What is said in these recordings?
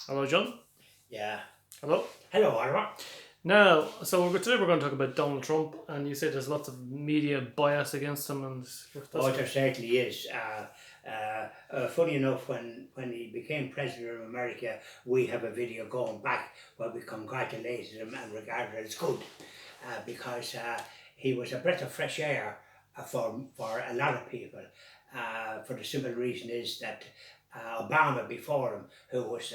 Hello, John. Yeah. Hello. Hello, Oliver. Now, today we're going to talk about Donald Trump, and you say there's lots of media bias against him, and that's Oh, there certainly is. Funny enough, when he became president of America, we have a video going back where we congratulated him and regarded it as good because he was a breath of fresh air for a lot of people. For the simple reason is that Obama before him, who was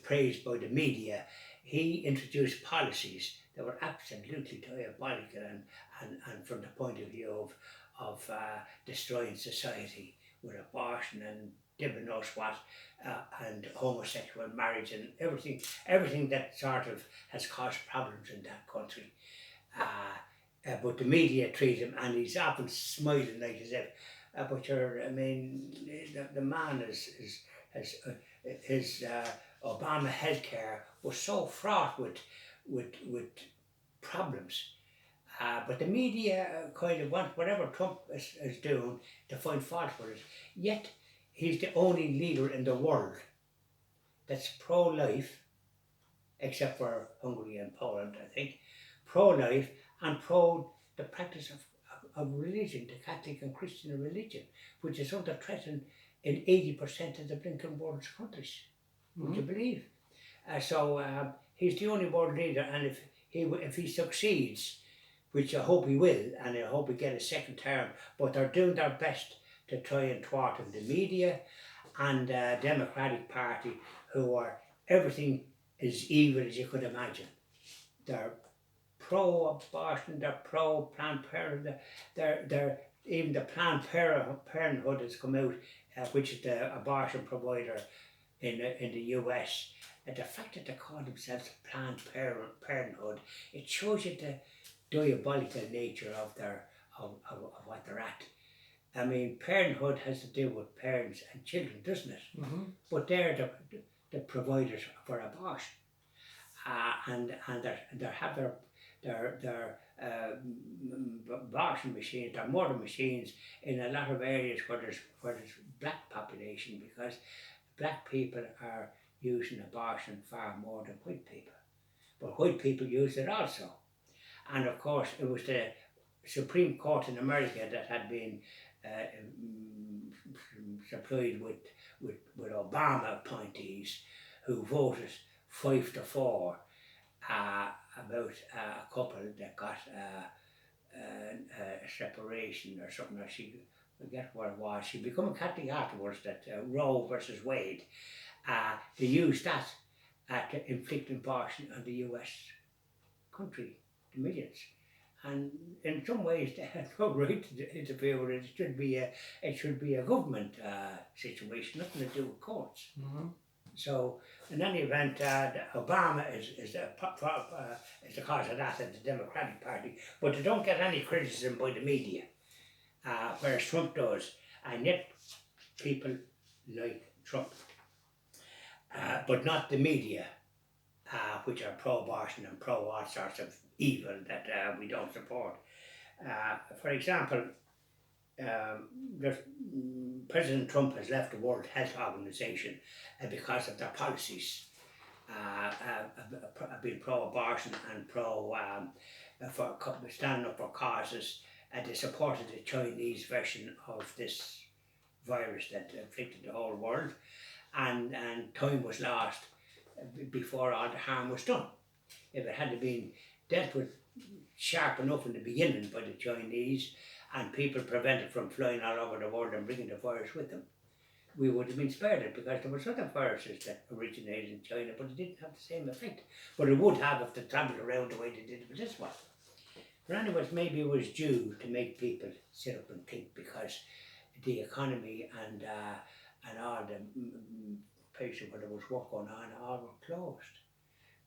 praised by the media, he introduced policies that were absolutely diabolical and from the point of view of destroying society with abortion and Dibba knows what, and homosexual marriage and everything that sort of has caused problems in that country. But the media treat him, and he's often smiling like as if, but I mean, the man his Obama healthcare was so fraught with problems. But the media kind of want whatever Trump is doing to find fault with it. Yet he's the only leader in the world that's pro-life, except for Hungary and Poland, I think, pro-life and pro the practice of religion, the Catholic and Christian religion, which is under threat in 80% of the blinking world's countries. Would you believe? He's the only world leader, and if he succeeds, which I hope he will, and I hope he get a second term, but they're doing their best to try and thwart him. The media and Democratic Party, who are everything as evil as you could imagine. They're pro-abortion, they're pro-Planned Parenthood, they're even the Parenthood has come out, which is the abortion provider in the US. And the fact that they call themselves Planned Parenthood, it shows you the diabolical nature of what they're at. I mean, parenthood has to do with parents and children, doesn't it? But they're the providers for abortion, and they have their abortion machines, their murder machines in a lot of areas where there's black population, because black people are using abortion far more than white people. But white people use it also. And of course, it was the Supreme Court in America that had been supplied with Obama appointees who voted 5-4 about a couple that got a separation or something. Or she forget what it was. She became a Catholic afterwards. That Roe versus Wade. They used that to inflict abortion on the U.S. country, the millions. And in some ways, they have no right to interfere with it. It should be a government situation, nothing to do with courts. So, in any event, Obama is the cause of that in the Democratic Party, but they don't get any criticism by the media, whereas Trump does, and yet people like Trump, but not the media, which are pro-abortion and pro all sorts of evil that we don't support. For example, President Trump has left the World Health Organization because of their policies, being pro-abortion and for standing up for causes. They supported the Chinese version of this virus that afflicted the whole world, and time was lost before all the harm was done. If it had been dealt with sharp enough in the beginning by the Chinese, and people prevented from flying all over the world and bringing the virus with them, we would have been spared it, because there was other viruses that originated in China, but it didn't have the same effect. But it would have if they travelled around the way they did with this one. But anyways, maybe it was due to make people sit up and think, because the economy and all the places where there was work going on all were closed.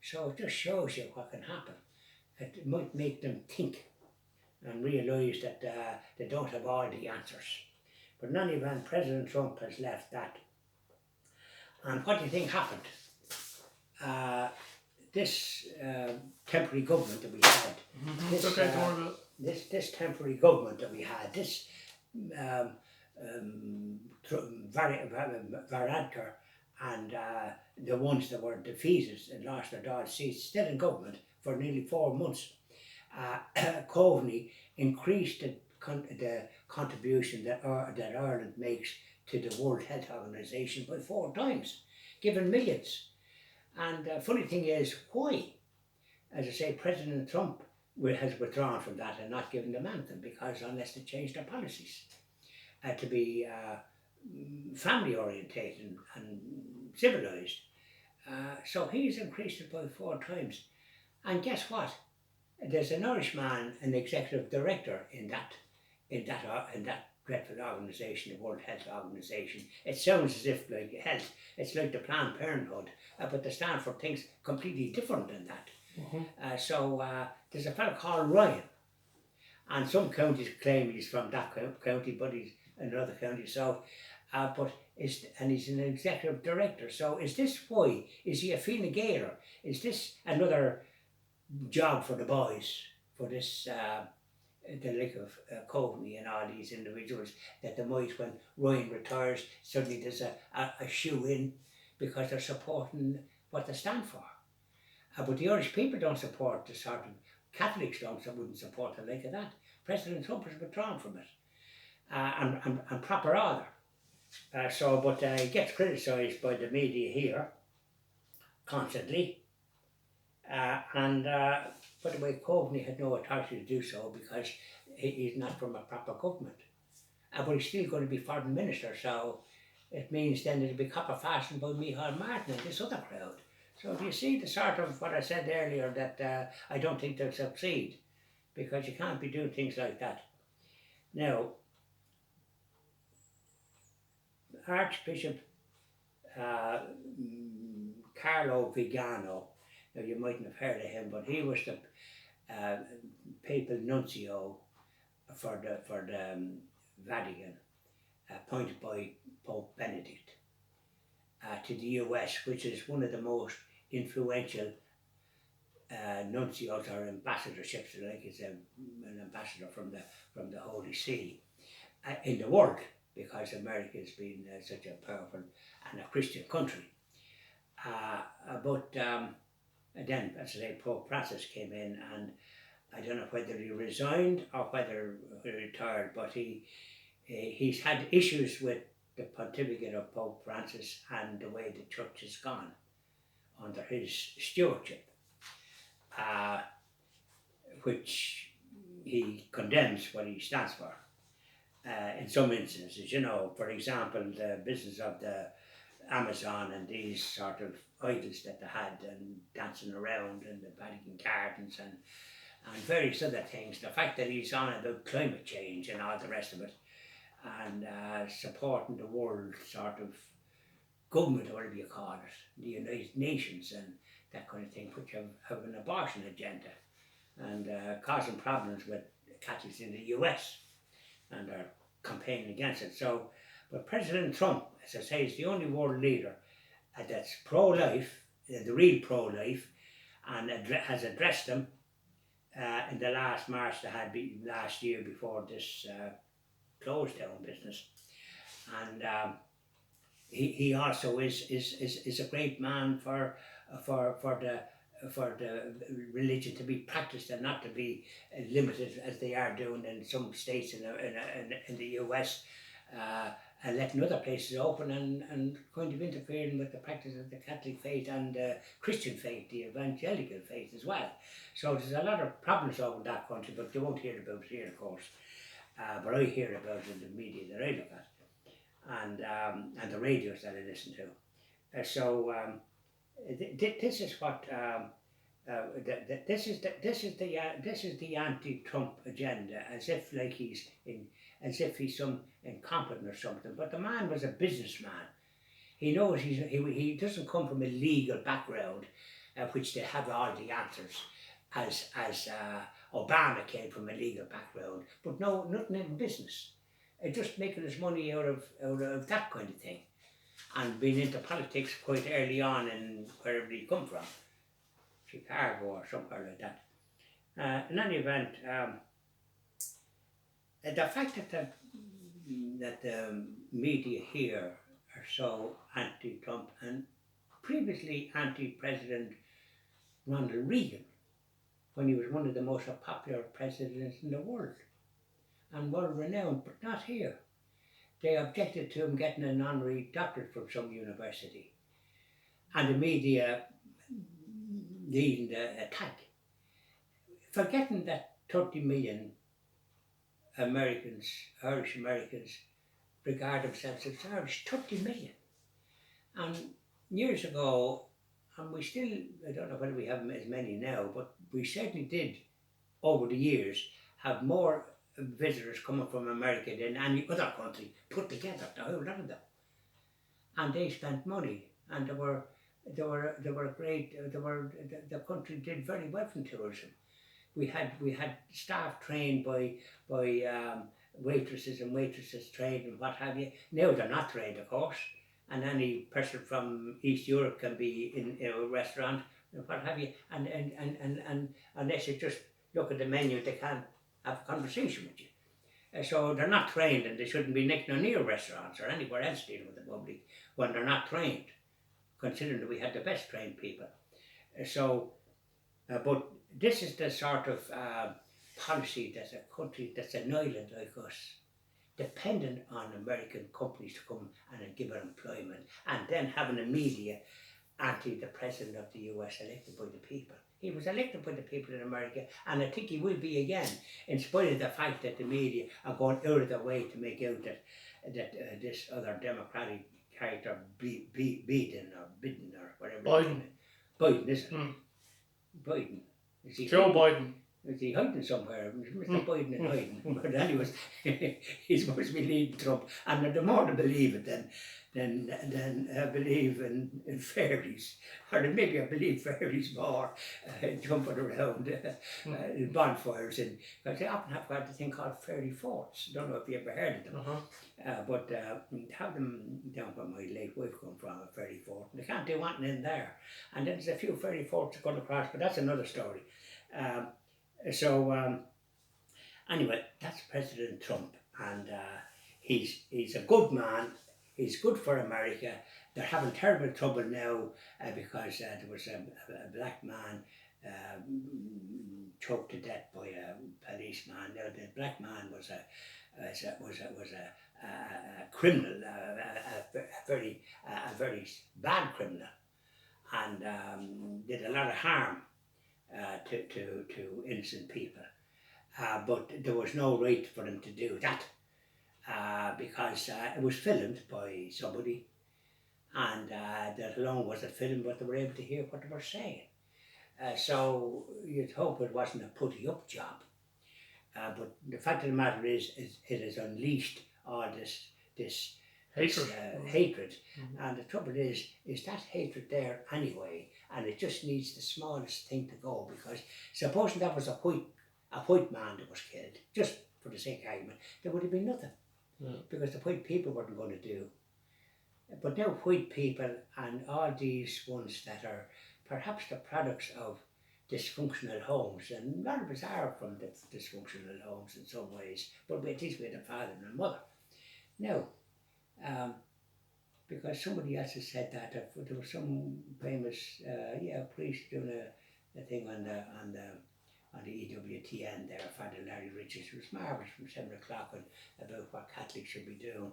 So it just shows you what can happen. It might make them think and realise that they don't have all the answers. But in any event, President Trump has left that. And what do you think happened? This temporary government that we had, this temporary government that we had, this Varadkar and the ones that were defeated and lost their Dáil seats, still in government for nearly 4 months, Coveney increased the contribution that Ireland makes to the World Health Organization by 4 times, given millions. And the funny thing is, why? As I say, President Trump has withdrawn from that and not given them anything, because unless they change their policies to be family orientated and civilized. So he's increased it by 4 times. And guess what? There's an Irish man, an executive director in that dreadful organisation, the World Health Organization. It sounds as if like health, it's like the Planned Parenthood, but they stand for things completely different than that. So there's a fellow called Ryan, and some counties claim he's from that county, but he's in another county. So, and he's an executive director. So is this why? Is he a Fine Gael? Is this another job for the boys, for this the like of Coveney and all these individuals, that they might, when Ryan retires, suddenly there's a shoe in because they're supporting what they stand for. But the Irish people don't support the sort of, Catholics wouldn't support the like of that. President Trump has withdrawn from it, and proper order. But he gets criticised by the media here constantly. By the way, Coveney had no authority to do so because he's not from a proper government. But he's still going to be foreign minister, so it means then it'll be copper fastened by Micheál Martin and this other crowd. So do you see the sort of what I said earlier, that I don't think they'll succeed, because you can't be doing things like that. Now, Archbishop Carlo Vigano, now you mightn't have heard of him, but he was the papal nuncio for the Vatican, appointed by Pope Benedict to the US, which is one of the most influential nuncios or ambassadorships, like it's an ambassador from the Holy See in the world, because America has been such a powerful and a Christian country. Then, as I say, Pope Francis came in, and I don't know whether he resigned or whether he retired, but he's had issues with the pontificate of Pope Francis and the way the church has gone under his stewardship, which he condemns what he stands for. In some instances, for example, the business of the Amazon and these sort of idols that they had, and dancing around in the Vatican gardens and various other things. The fact that he's on about climate change and all the rest of it, and supporting the world sort of government, or whatever you call it, the United Nations and that kind of thing, which have an abortion agenda and causing problems with Catholics in the US, and are campaigning against it. So, but President Trump, as I say, is the only world leader that's pro-life, the real pro-life, and has addressed them in the last march they had last year before this closed down business. And he also is a great man for the religion to be practiced and not to be limited as they are doing in some states in the US, and letting other places open and kind of interfering with the practice of the Catholic faith and the Christian faith, the evangelical faith as well. So there's a lot of problems over in that country, but you won't hear about it here, of course. But I hear about it in the media that I look at, and the radios that I listen to. This is what this is the anti-Trump agenda, as if he's some incompetent or something. But the man was a businessman. He knows he doesn't come from a legal background, which they have all the answers, as Obama came from a legal background, but no, nothing in business. Just making his money out of that kind of thing, and being into politics quite early on in wherever he come from, Chicago or somewhere like that. In any event, the fact that the media here are so anti-Trump, and previously anti-President Ronald Reagan, when he was one of the most popular presidents in the world and world renowned, but not here. They objected to him getting an honorary doctorate from some university, and the media leading the attack, forgetting that 30 million Americans, Irish Americans, regard themselves as Irish. 30 million. And years ago, and we still, I don't know whether we have as many now, but we certainly did over the years have more visitors coming from America than any other country put together, the whole lot of them. And they spent money, and they were great. The country did very well from tourism. We had staff trained by waitresses and waitresses trained and what have you. Now they're not trained, of course, and any person from East Europe can be in a restaurant and what have you. And unless you just look at the menu, they can't have a conversation with you. So they're not trained, and they shouldn't be near restaurants or anywhere else dealing with the public when they're not trained, considering that we had the best trained people. But this is the sort of policy that a country that's an island like us, dependent on American companies to come and give her employment, and then having a media anti the president of the US elected by the people. He was elected by the people in America, and I think he will be again, in spite of the fact that the media are going out of their way to make out that this other Democratic character, Biden or whatever. Biden, isn't it? Biden. Is he Joe Biden. Is he hiding somewhere? Mr. Biden is hiding. But anyways, he's supposed to be leading Trump. And the more to believe it than believe in fairies. Or maybe I believe fairies more, jumping around in bonfires. Because they often have got a thing called fairy forts. Don't know if you ever heard of them. But have them down where my late wife come from, a fairy fort. And they can't do anything in there. And then there's a few fairy forts that come across, but that's another story. Anyway, that's President Trump, and he's a good man. He's good for America. They're having terrible trouble now because there was a black man choked to death by a policeman. Now the black man was a criminal, a very bad criminal, and did a lot of harm to innocent people. But there was no right for them to do that because it was filmed by somebody, and that alone wasn't filmed, but they were able to hear what they were saying. So you'd hope it wasn't a putty up job. But the fact of the matter is it has unleashed all this hatred. And the trouble is that hatred there anyway, and it just needs the smallest thing to go, because supposing that was a white man that was killed, just for the sake of argument, there would have been nothing. Because the white people weren't going to do. But now white people and all these ones that are perhaps the products of dysfunctional homes, and a lot of us are from the dysfunctional homes in some ways, but at least we had a father and a mother. Now, because somebody else has said that there was some famous priest doing a thing on the EWTN there, Father Larry Richards. It was marvellous from 7 o'clock about what Catholics should be doing.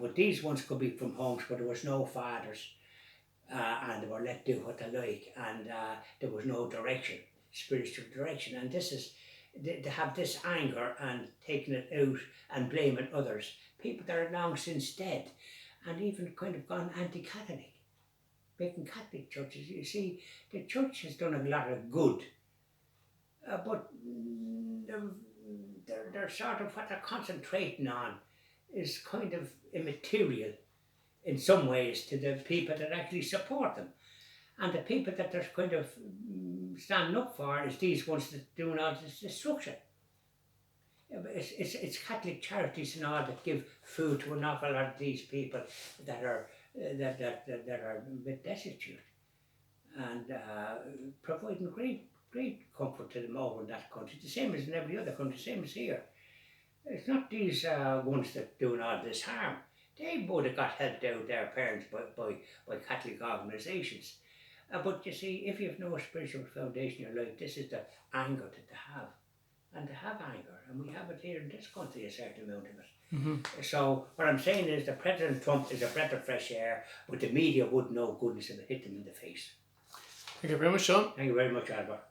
But these ones could be from homes where there was no fathers, and they were let do what they like, and there was no direction, spiritual direction. And this is, to have this anger and taking it out and blaming others, people that are long since dead, and even kind of gone anti-Catholic, making Catholic churches. You see, the church has done a lot of good, but they're sort of, what they're concentrating on is kind of immaterial in some ways to the people that actually support them. And the people that they're kind of standing up for is these ones that doing all this destruction. It's Catholic charities and all that give food to an awful lot of these people that are a bit destitute, and providing great comfort to them over in that country, the same as in every other country, same as here. It's not these ones that doing all this harm. They would have got helped out their parents by Catholic organisations. But you see, if you have no spiritual foundation in your life, this is the anger that they have. And they have anger, and we have it here in this country, a certain amount of it. Mm-hmm. So what I'm saying is that President Trump is a breath of fresh air, but the media wouldn't know goodness if it hit them in the face. Thank you very much, Sean. Thank you very much, Albert.